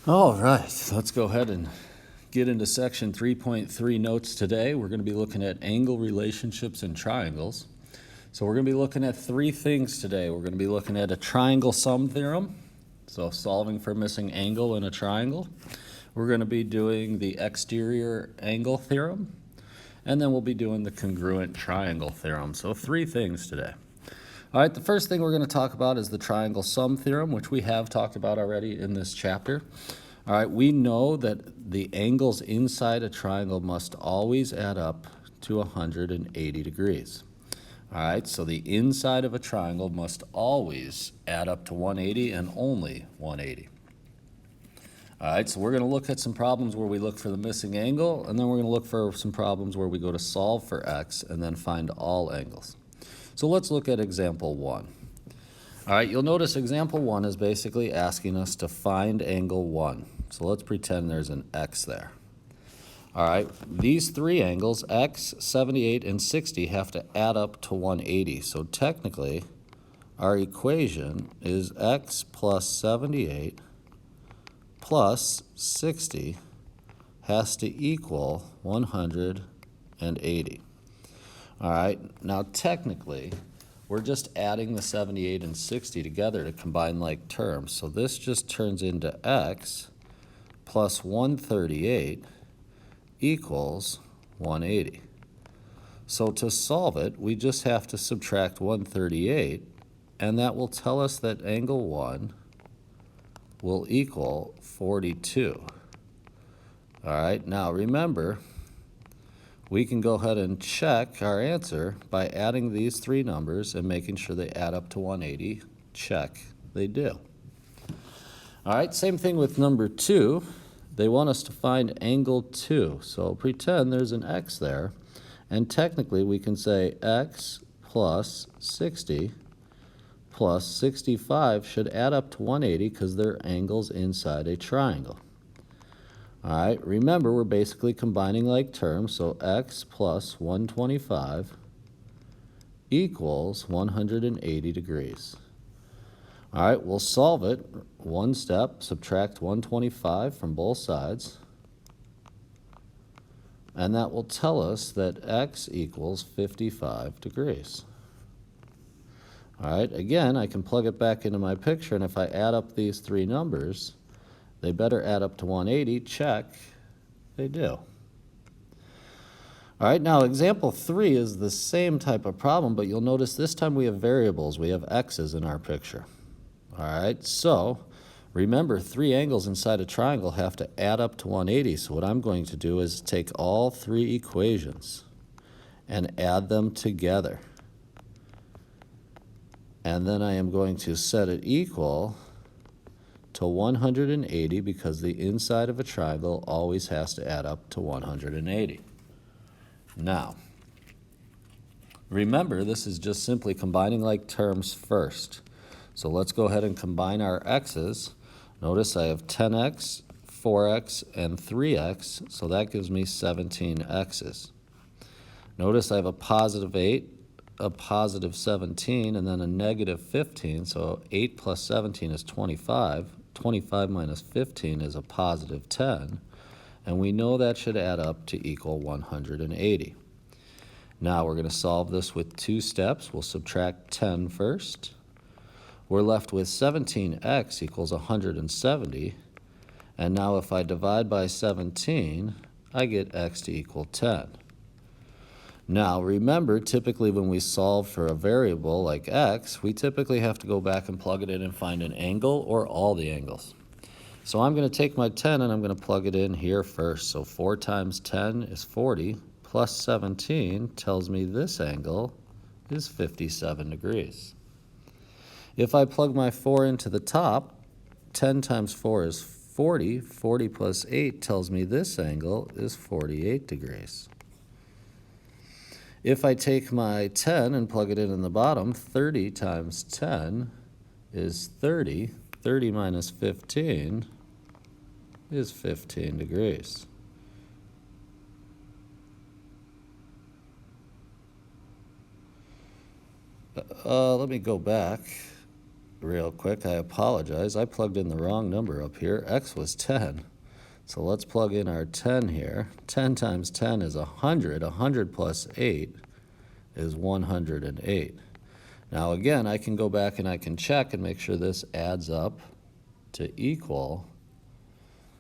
All right, let's go ahead and get into section 3.3 notes today. We're going to be looking at angle relationships and triangles. So we're going to be looking at three things today. We're going to be looking at a triangle sum theorem, so solving for missing angle in a triangle. We're going to be doing the exterior angle theorem, and then we'll be doing the congruent triangle theorem. So three things today. All right, the first thing we're going to talk about is the triangle sum theorem, which we have talked about already in this chapter. All right, we know that the angles inside a triangle must always add up to 180 degrees. All right, so the inside of a triangle must always add up to 180 and only 180. All right, so we're going to look at some problems where we look for the missing angle, and then we're going to look for some problems where we go to solve for x and then find all angles. So let's look at example 1. All right, you'll notice example 1 is basically asking us to find angle 1. So let's pretend there's an x there. All right, these three angles, x, 78, and 60, have to add up to 180. So technically, our equation is x plus 78 plus 60 has to equal 180. All right, now technically, we're just adding the 78 and 60 together to combine like terms. So this just turns into x plus 138 equals 180. So to solve it, we just have to subtract 138, and that will tell us that angle 1 will equal 42. All right, now remember, we can go ahead and check our answer by adding these three numbers and making sure they add up to 180. Check, they do. All right, same thing with number 2. They want us to find angle 2. So pretend there's an x there, and technically we can say x plus 60 plus 65 should add up to 180 because they're angles inside a triangle. All right, remember we're basically combining like terms, so x plus 125 equals 180 degrees. All right, we'll solve it one step, subtract 125 from both sides, and that will tell us that x equals 55 degrees. All right, again, I can plug it back into my picture, and if I add up these three numbers, they better add up to 180. Check, they do. All right, now example 3 is the same type of problem, but you'll notice this time we have variables. We have x's in our picture. All right, so remember, three angles inside a triangle have to add up to 180. So what I'm going to do is take all three equations and add them together. And then I am going to set it equal to 180 because the inside of a triangle always has to add up to 180. Now, remember, this is just simply combining like terms first. So let's go ahead and combine our x's. Notice I have 10x, 4x, and 3x, so that gives me 17x's. Notice I have a positive 8, a positive 17, and then a negative 15, so 8 plus 17 is 25. 25 minus 15 is a positive 10, and we know that should add up to equal 180. Now we're going to solve this with two steps. We'll subtract 10 first. We're left with 17x equals 170, and now if I divide by 17, I get x to equal 10. Now remember, typically when we solve for a variable like x, we typically have to go back and plug it in and find an angle or all the angles. So I'm going to take my 10 and I'm going to plug it in here first. So 4 times 10 is 40, plus 17 tells me this angle is 57 degrees. If I plug my 4 into the top, 10 times 4 is 40. 40 plus 8 tells me this angle is 48 degrees. If I take my 10 and plug it in the bottom, 30 times 10 is 30. 30 minus 15 is 15 degrees. Let me go back. real quick. I apologize. I plugged in the wrong number up here. X was 10. So let's plug in our 10 here. 10 times 10 is 100. 100 plus 8 is 108. Now again, I can go back and I can check and make sure this adds up to equal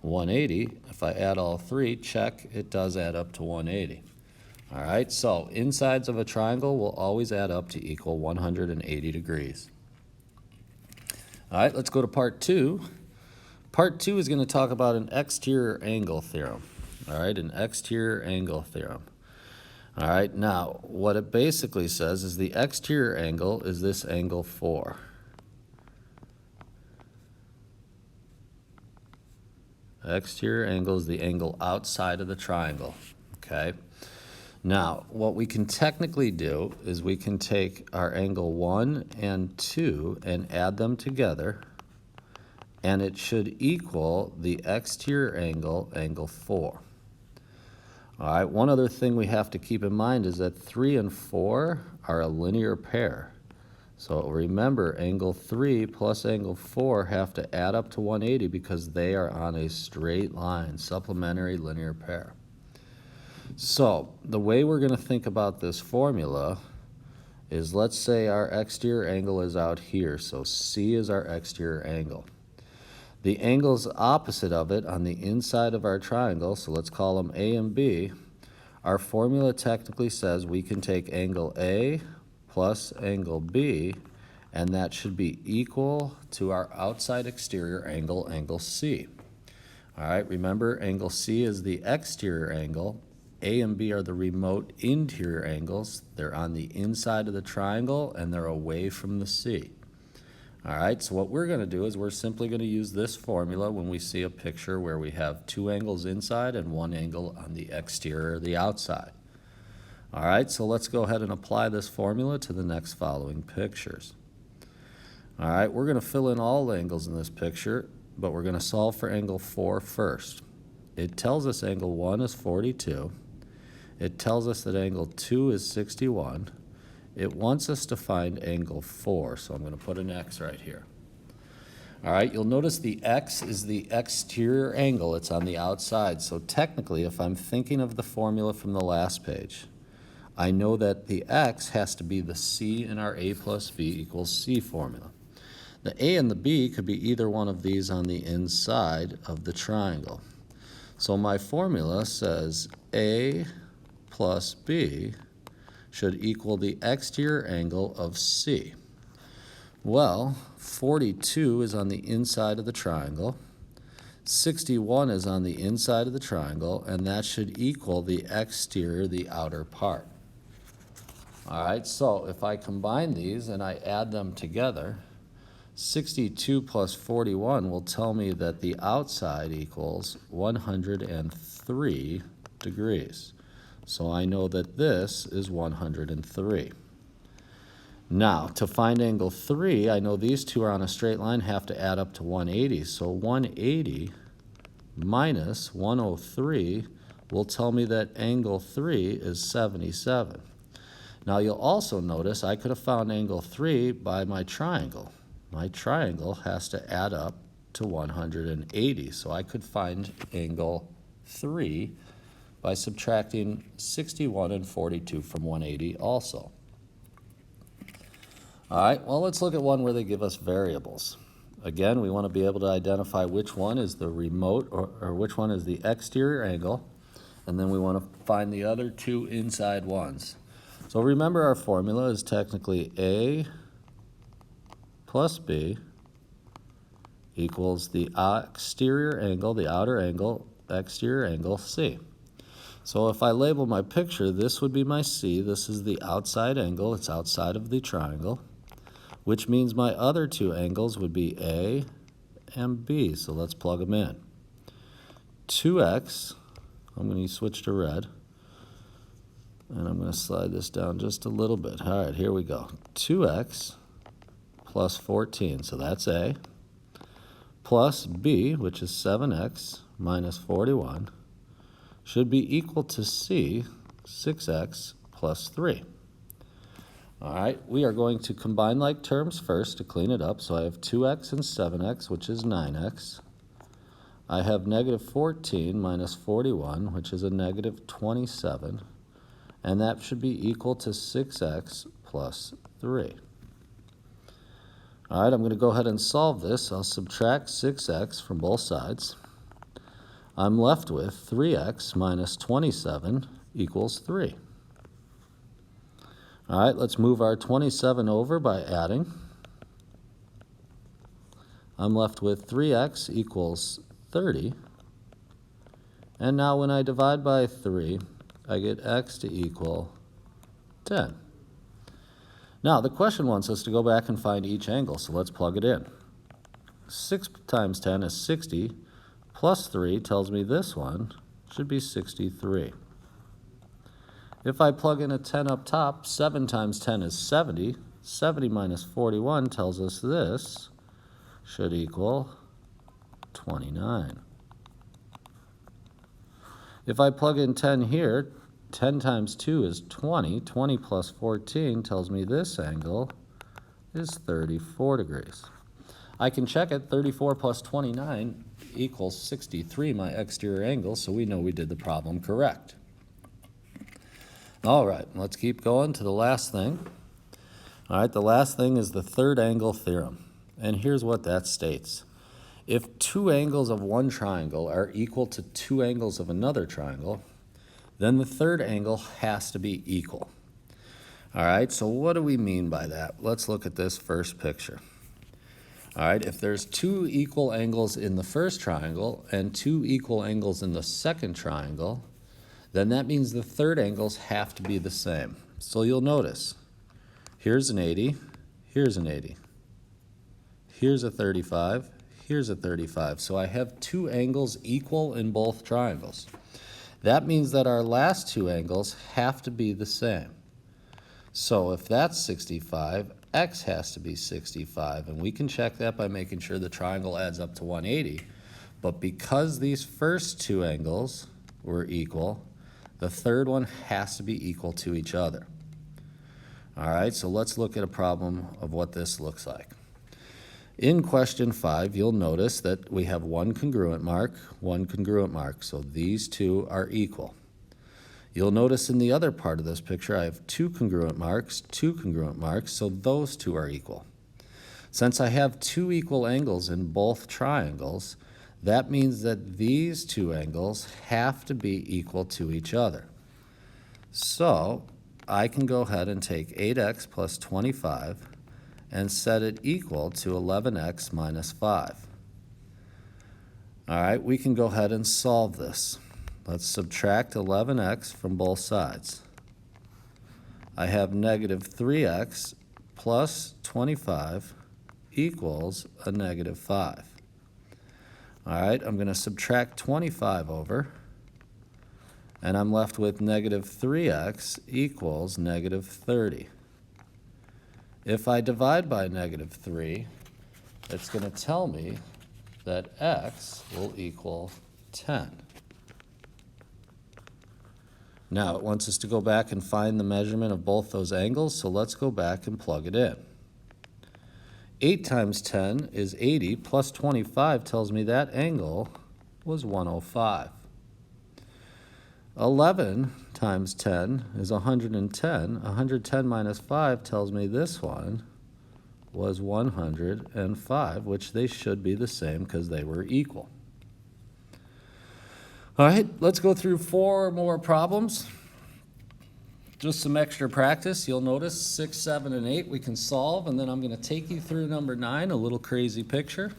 180. If I add all three, check, it does add up to 180. All right, so insides of a triangle will always add up to equal 180 degrees. All right, let's go to part 2. Part 2 is going to talk about an exterior angle theorem. All right, an exterior angle theorem. All right, now what it basically says is the exterior angle is this angle 4. Exterior angle is the angle outside of the triangle, okay? Now, what we can technically do is we can take our angle 1 and 2 and add them together, and it should equal the exterior angle, angle 4. All right, one other thing we have to keep in mind is that 3 and 4 are a linear pair. So remember, angle 3 plus angle 4 have to add up to 180 because they are on a straight line, supplementary linear pair. So the way we're going to think about this formula is, let's say our exterior angle is out here, so C is our exterior angle. The angles opposite of it on the inside of our triangle, so let's call them A and B, our formula technically says we can take angle A plus angle B, and that should be equal to our outside exterior angle, angle C. All right, remember, angle C is the exterior angle. A and B are the remote interior angles. They're on the inside of the triangle, and they're away from the C. All right, so what we're going to do is we're simply going to use this formula when we see a picture where we have two angles inside and one angle on the exterior, the outside. All right, so let's go ahead and apply this formula to the next following pictures. All right, we're going to fill in all the angles in this picture, but we're going to solve for angle 4 first. It tells us angle 1 is 42. It tells us that angle 2 is 61. It wants us to find angle 4, so I'm going to put an X right here. All right, you'll notice the X is the exterior angle. It's on the outside. So technically, if I'm thinking of the formula from the last page, I know that the X has to be the C in our A plus B equals C formula. The A and the B could be either one of these on the inside of the triangle. So my formula says A plus B should equal the exterior angle of C. Well, 42 is on the inside of the triangle, 61 is on the inside of the triangle, and that should equal the exterior, the outer part. All right, so if I combine these and I add them together, 62 plus 41 will tell me that the outside equals 103 degrees. So I know that this is 103. Now, to find angle 3, I know these two are on a straight line, have to add up to 180. So 180 minus 103 will tell me that angle 3 is 77. Now, you'll also notice I could have found angle 3 by my triangle. My triangle has to add up to 180. So I could find angle 3 by subtracting 61 and 42 from 180 also. All right, well, let's look at one where they give us variables. Again, we want to be able to identify which one is the remote or which one is the exterior angle, and then we want to find the other two inside ones. So remember, our formula is technically A plus B equals the exterior angle, the outer angle, exterior angle, C. So if I label my picture, this would be my C. This is the outside angle. It's outside of the triangle, which means my other two angles would be A and B. So let's plug them in. 2x, I'm going to switch to red, and I'm going to slide this down just a little bit. All right, here we go. 2x plus 14, so that's A, plus B, which is 7x minus 41, should be equal to C, 6x plus 3. All right, we are going to combine like terms first to clean it up. So I have 2x and 7x, which is 9x. I have negative 14 minus 41, which is a negative 27. And that should be equal to 6x plus 3. All right, I'm going to go ahead and solve this. I'll subtract 6x from both sides. I'm left with 3x minus 27 equals 3. All right, let's move our 27 over by adding. I'm left with 3x equals 30. And now when I divide by 3, I get x to equal 10. Now, the question wants us to go back and find each angle, so let's plug it in. 6 times 10 is 60, plus 3 tells me this one should be 63. If I plug in a 10 up top, 7 times 10 is 70. 70 minus 41 tells us this should equal 29. If I plug in 10 here, 10 times 2 is 20. 20 plus 14 tells me this angle is 34 degrees. I can check it. 34 plus 29 equals 63, my exterior angle, so we know we did the problem correct. All right, let's keep going to the last thing. All right, the last thing is the third angle theorem. And here's what that states. If two angles of one triangle are equal to two angles of another triangle, then the third angle has to be equal. All right, so what do we mean by that? Let's look at this first picture. All right, if there's two equal angles in the first triangle and two equal angles in the second triangle, then that means the third angles have to be the same. So you'll notice, here's an 80, here's an 80. Here's a 35, here's a 35. So I have two angles equal in both triangles. That means that our last two angles have to be the same. So if that's 65, x has to be 65, and we can check that by making sure the triangle adds up to 180. But because these first two angles were equal, the third one has to be equal to each other. All right, so let's look at a problem of what this looks like. In question 5, you'll notice that we have one congruent mark, so these two are equal. You'll notice in the other part of this picture, I have two congruent marks, so those two are equal. Since I have two equal angles in both triangles, that means that these two angles have to be equal to each other. So I can go ahead and take 8x plus 25 and set it equal to 11x minus 5. All right, we can go ahead and solve this. Let's subtract 11x from both sides. I have negative 3x plus 25 equals a negative 5. All right, I'm going to subtract 25 over, and I'm left with negative 3x equals negative 30. If I divide by negative 3, it's going to tell me that x will equal 10. Now it wants us to go back and find the measurement of both those angles, so let's go back and plug it in. 8 times 10 is 80, plus 25 tells me that angle was 105. 11 times 10 is 110. 110 minus 5 tells me this one was 105, which they should be the same because they were equal. All right, let's go through 4 more problems. Just some extra practice. You'll notice 6, 7, and 8 we can solve, and then I'm going to take you through number 9, a little crazy picture.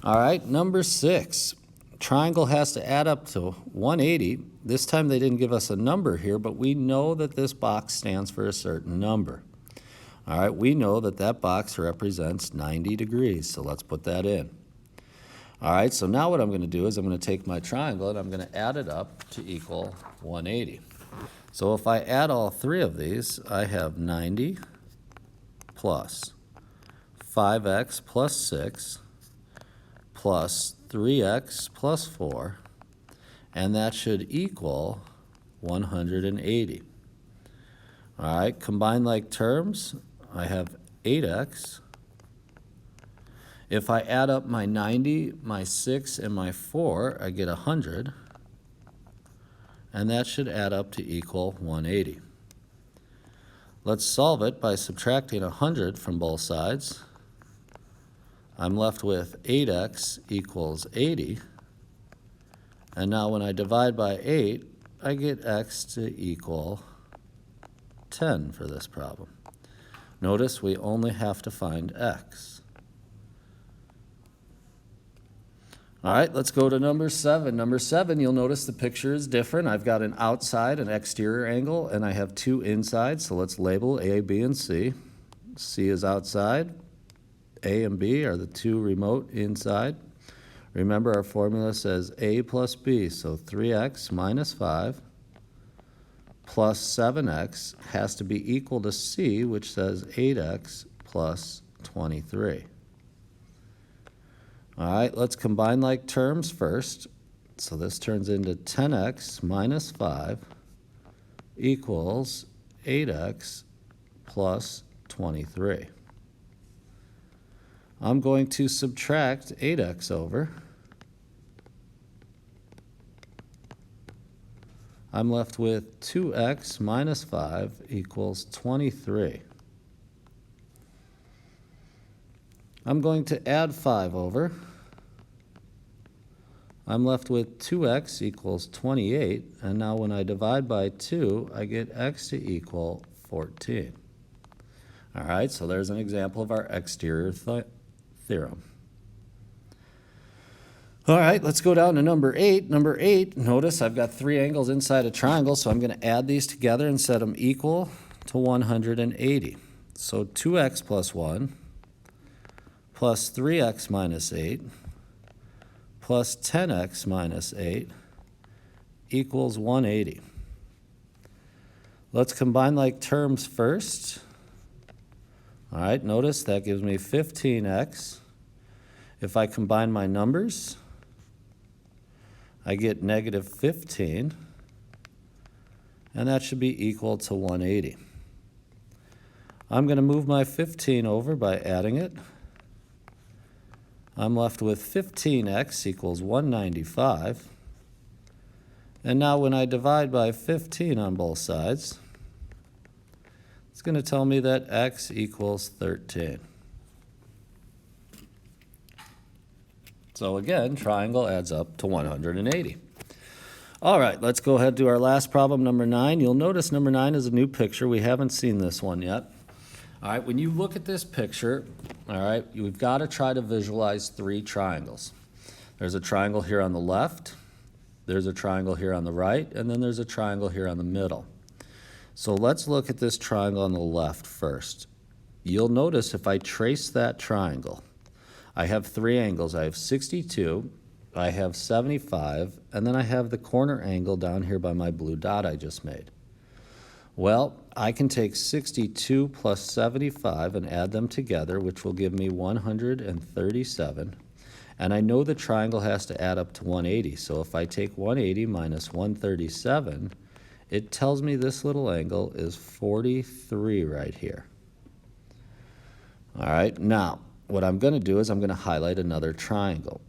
All right, number 6. Triangle has to add up to 180. This time they didn't give us a number here, but we know that this box stands for a certain number. All right, we know that that box represents 90 degrees, so let's put that in. All right, so now what I'm going to do is I'm going to take my triangle and I'm going to add it up to equal 180. So if I add all 3 of these, I have 90 plus 5x plus 6 plus 3x plus 4, and that should equal 180. All right, combine like terms, I have 8x. If I add up my 90, my 6, and my 4, I get 100. And that should add up to equal 180. Let's solve it by subtracting 100 from both sides. I'm left with 8x equals 80. And now when I divide by 8, I get x to equal 10 for this problem. Notice we only have to find x. All right, let's go to number 7. Number 7, you'll notice the picture is different. I've got an outside and exterior angle, and I have two insides, so let's label A, B, and C. C is outside. A and B are the two remote inside. Remember, our formula says A plus B, so 3x minus 5 plus 7x has to be equal to C, which says 8x plus 23. All right, let's combine like terms first. So this turns into 10x minus 5 equals 8x plus 23. I'm going to subtract 8x over. I'm left with 2x minus 5 equals 23. I'm going to add 5 over. I'm left with 2x equals 28, and now when I divide by 2, I get x to equal 14. All right, so there's an example of our exterior theorem. All right, let's go down to number 8. Number 8, notice I've got three angles inside a triangle, so I'm going to add these together and set them equal to 180. So 2x plus 1 plus 3x minus 8 plus 10x minus 8 equals 180. Let's combine like terms first. All right, notice that gives me 15x. If I combine my numbers, I get negative 15, and that should be equal to 180. I'm going to move my 15 over by adding it. I'm left with 15x equals 195. And now when I divide by 15 on both sides, it's going to tell me that x equals 13. So again, triangle adds up to 180. All right, let's go ahead to our last problem, number 9. You'll notice number 9 is a new picture. We haven't seen this one yet. All right, when you look at this picture, all right, you've got to try to visualize three triangles. There's a triangle here on the left, there's a triangle here on the right, and then there's a triangle here on the middle. So let's look at this triangle on the left first. You'll notice if I trace that triangle, I have three angles. I have 62, I have 75, and then I have the corner angle down here by my blue dot I just made. Well, I can take 62 plus 75 and add them together, which will give me 137. And I know the triangle has to add up to 180. So if I take 180 minus 137, it tells me this little angle is 43 right here. All right, now what I'm going to do is I'm going to highlight another triangle.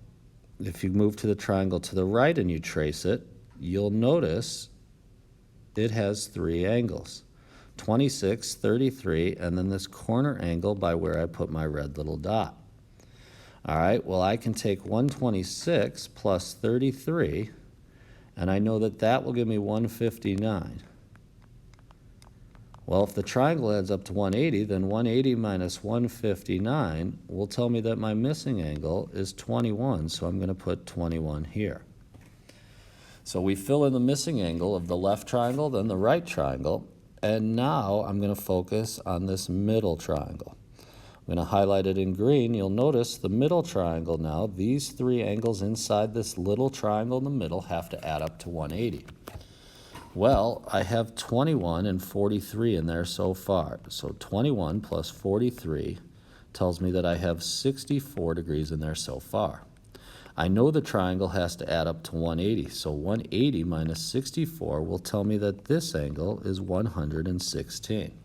If you move to the triangle to the right and you trace it, you'll notice it has three angles, 26, 33, and then this corner angle by where I put my red little dot. All right, well, I can take 126 plus 33, and I know that that will give me 159. Well, if the triangle adds up to 180, then 180 minus 159 will tell me that my missing angle is 21, so I'm going to put 21 here. So we fill in the missing angle of the left triangle, then the right triangle, and now I'm going to focus on this middle triangle. I'm going to highlight it in green. You'll notice the middle triangle now, these three angles inside this little triangle in the middle have to add up to 180. Well, I have 21 and 43 in there so far. So 21 plus 43 tells me that I have 64 degrees in there so far. I know the triangle has to add up to 180, so 180 minus 64 will tell me that this angle is 116.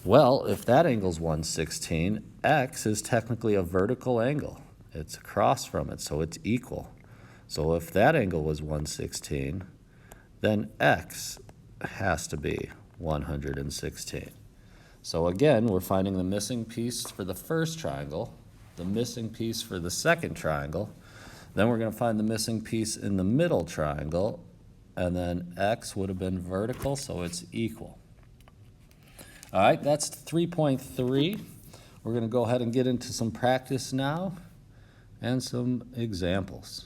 Well, if that angle's 116, x is technically a vertical angle. It's across from it, so it's equal. So if that angle was 116, then x has to be 116. So again, we're finding the missing piece for the first triangle, the missing piece for the second triangle, then we're going to find the missing piece in the middle triangle, and then x would have been vertical, so it's equal. All right, that's 3.3. We're going to go ahead and get into some practice now and some examples.